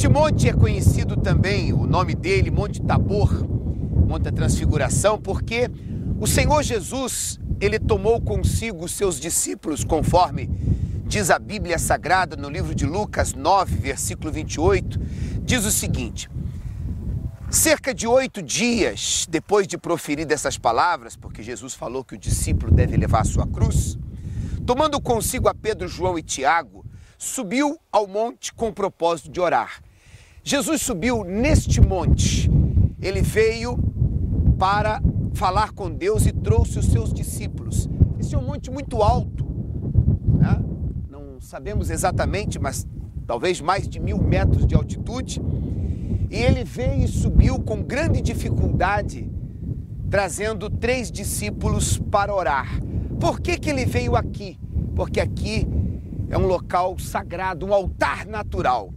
Este monte é conhecido também, o nome dele, Monte Tabor, Monte da Transfiguração, porque o Senhor Jesus, ele tomou consigo os seus discípulos, conforme diz a Bíblia Sagrada no livro de Lucas 9, versículo 28, diz o seguinte: cerca de 8 dias depois de proferir dessas palavras, porque Jesus falou que o discípulo deve levar a sua cruz, tomando consigo a Pedro, João e Tiago, subiu ao monte com o propósito de orar. Jesus subiu neste monte, ele veio para falar com Deus e trouxe os seus discípulos. Esse é um monte muito alto, né? Não sabemos exatamente, mas talvez mais de 1000 metros de altitude. E ele veio e subiu com grande dificuldade, trazendo 3 discípulos para orar. Por que ele veio aqui? Porque aqui é um local sagrado, um altar natural.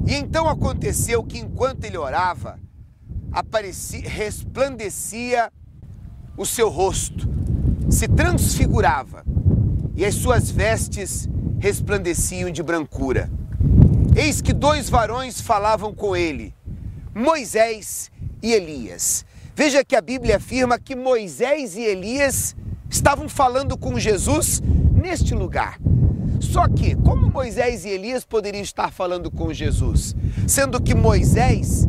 E então aconteceu que enquanto ele orava, resplandecia o seu rosto, se transfigurava, e as suas vestes resplandeciam de brancura. Eis que 2 varões falavam com ele, Moisés e Elias. Veja que a Bíblia afirma que Moisés e Elias estavam falando com Jesus neste lugar. Só que, como Moisés e Elias poderiam estar falando com Jesus? Sendo que Moisés,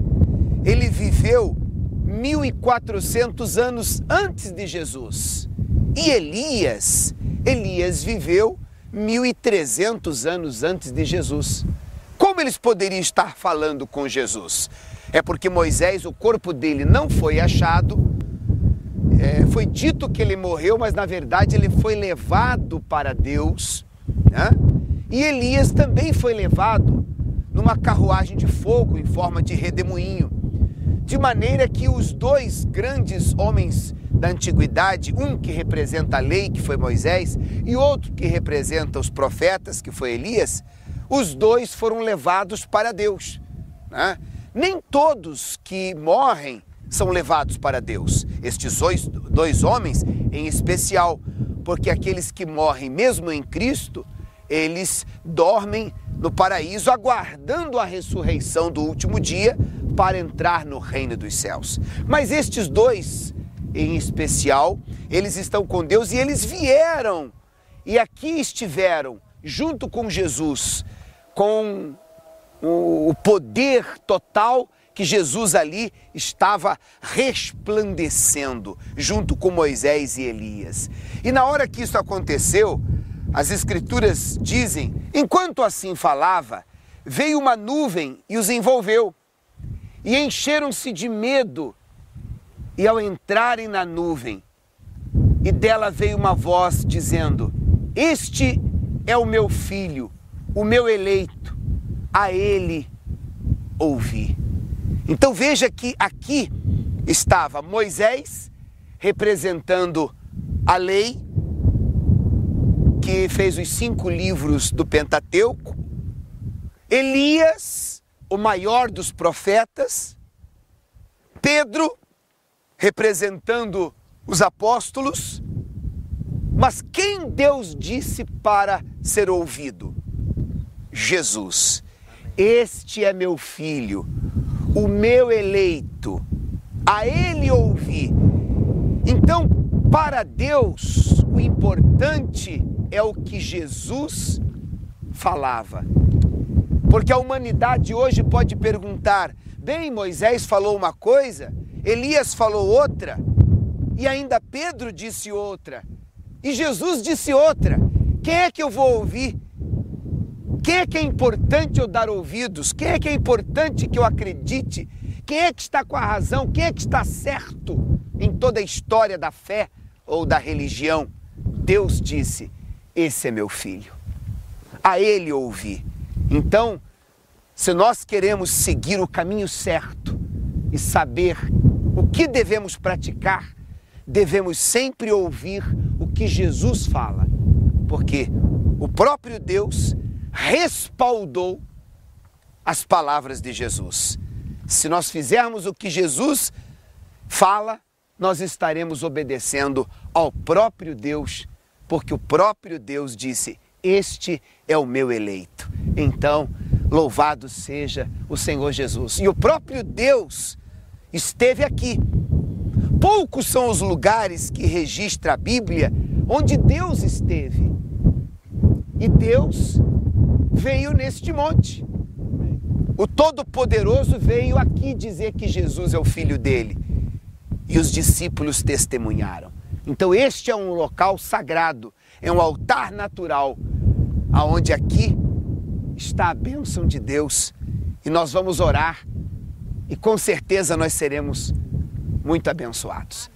ele viveu 1400 anos antes de Jesus. E Elias viveu 1300 anos antes de Jesus. Como eles poderiam estar falando com Jesus? É porque Moisés, o corpo dele não foi achado, foi dito que ele morreu, mas na verdade ele foi levado para Deus, né? E Elias também foi levado numa carruagem de fogo em forma de redemoinho, de maneira que os 2 grandes homens da antiguidade, um que representa a lei, que foi Moisés, e outro que representa os profetas, que foi Elias, os 2 foram levados para Deus, né? Nem todos que morrem são levados para Deus. Estes 2 homens em especial, porque aqueles que morrem mesmo em Cristo, eles dormem no paraíso aguardando a ressurreição do último dia para entrar no reino dos céus. Mas estes 2 em especial, eles estão com Deus e eles vieram e aqui estiveram junto com Jesus, com o poder total que Jesus ali estava resplandecendo, junto com Moisés e Elias. E na hora que isso aconteceu, as Escrituras dizem, enquanto assim falava, veio uma nuvem e os envolveu, e encheram-se de medo, e ao entrarem na nuvem, e dela veio uma voz dizendo, este é o meu filho, o meu eleito, a ele ouvi. Então veja que aqui estava Moisés representando a lei, que fez os 5 livros do Pentateuco, Elias, o maior dos profetas, Pedro representando os apóstolos, mas quem Deus disse para ser ouvido? Jesus. Este é meu filho, o meu eleito, a ele ouvi. Então, para Deus, o importante é o que Jesus falava. Porque a humanidade hoje pode perguntar, bem, Moisés falou uma coisa, Elias falou outra, e ainda Pedro disse outra, e Jesus disse outra. Quem é que eu vou ouvir? Quem é que é importante eu dar ouvidos? Quem é que é importante que eu acredite? Quem é que está com a razão? Quem é que está certo em toda a história da fé ou da religião? Deus disse, esse é meu filho, a ele ouvi. Então, se nós queremos seguir o caminho certo e saber o que devemos praticar, devemos sempre ouvir o que Jesus fala, porque o próprio Deus respaldou as palavras de Jesus. Se nós fizermos o que Jesus fala, nós estaremos obedecendo ao próprio Deus, porque o próprio Deus disse, este é o meu eleito. Então, Louvado seja o Senhor Jesus. E o próprio Deus esteve aqui. Poucos são os lugares que registra a Bíblia onde Deus esteve. E Deus veio neste monte. O Todo-Poderoso veio aqui dizer que Jesus é o Filho dele. E os discípulos testemunharam. Então este é um local sagrado, é um altar natural, aonde aqui está a bênção de Deus. E nós vamos orar e com certeza nós seremos muito abençoados.